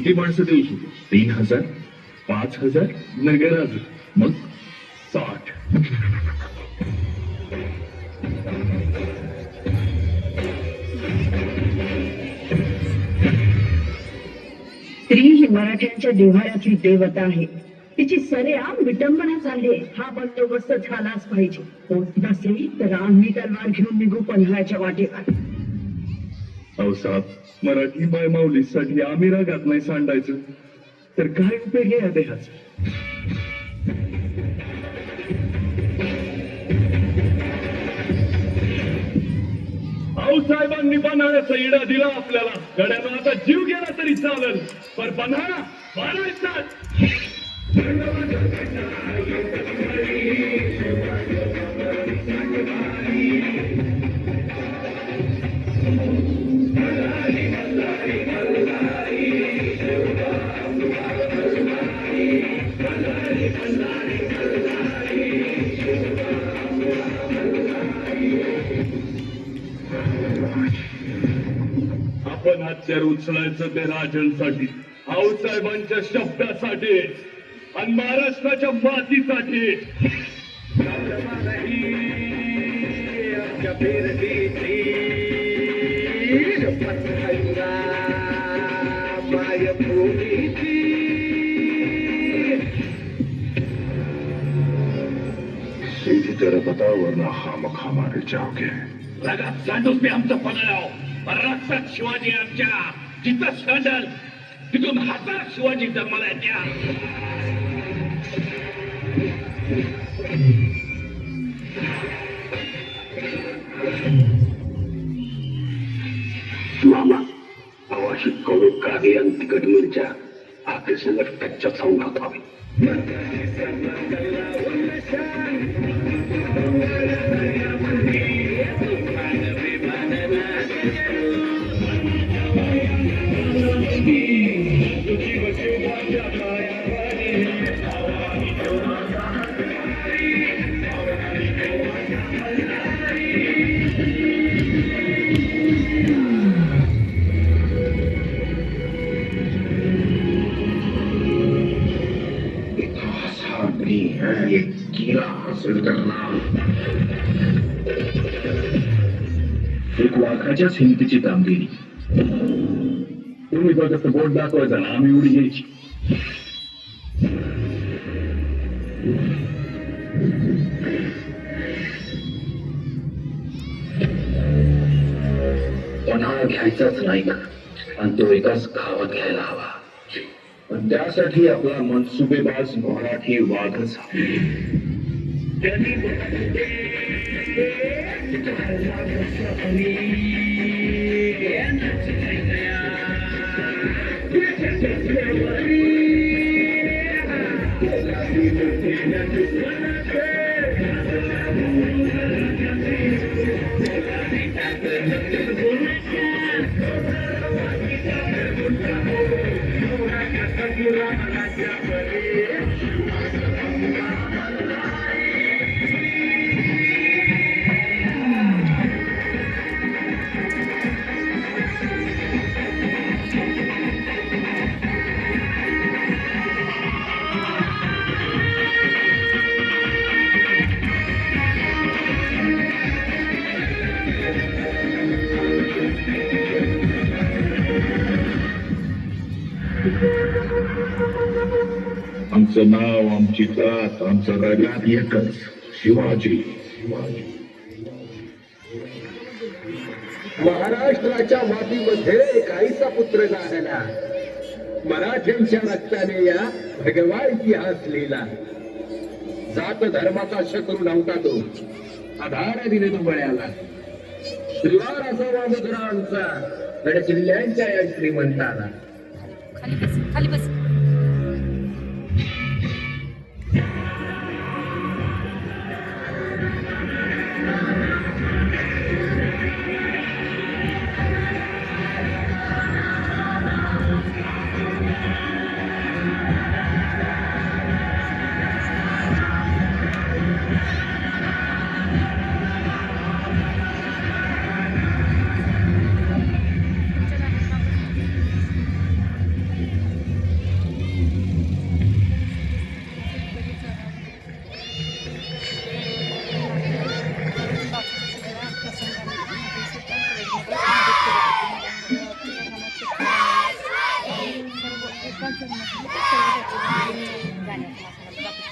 किती माणसं देऊ शकतो? 3000, 5000, नगराज मग 60. स्त्री ही मराठ्यांच्या देव्हाऱ्यातली देवता आहे. तिची सरेआम विटंबना चालली. हा बंदोबस्त झालाच पाहिजे. होत नसेल तर आम्ही तलवार घेऊन निघू पन्हाळ्याच्या वाटेवर. साहेब, मराठी बाय माऊलीसाठी आम्ही रागात नाही सांडायचं तर काय उपयोग आहे देहाचा? साहेबांनी पन्हाळ्याचा इडा दिला आपल्याला. गड्यानं आता जीव गेला तरी चालेल, पण पन्हाळा मारायचा. आपण हत्यार उचलायचं ते राजांसाठी, आऊसाहेबांच्या शब्दासाठी आणि महाराष्ट्राच्या मातीसाठी. सीधी तरह बताओ वरना खामख हमारे जाओगे. रगात सांडूच मी आमचं पन्हाळ्याव. रक्तात शिवाजी आमच्या. जिथं सांडल तिथून 1000 शिवाजी जन्माला येत्या. मामा आवाशी कडू कागे आणि तिकट मिरच्या आखरी संगत कच्च्या खाऊन खातो. एक वाघाच्याच हिमतीची कामगिरी. तुम्ही फक्त बोट दाखवायचा ना, आम्ही उडी घ्यायची. पन्हाळा घ्यायचाच नाही का, आणि तो एकाच गावात घ्यायला हवा. पण त्यासाठी आपला मनसुबेबाज मराठी वाघच आमचं नाव, आमची जात, आमचं राज्यात एकच, शिवाजी. महाराष्ट्राच्या मातीमध्ये काहीसा पुत्र झाला. मराठ्यांच्या रक्ताने या भगवा इतिहास लिहिला. जात धर्माचा शत्रू नव्हता तो, आधार दिले तो बळ्याला. श्रीवार असावा मुद्रा आमचा गड किल्ल्यांच्या या श्रीमंताला. खाली बस, खाली बस. स्पॉन्सर गाण्याचा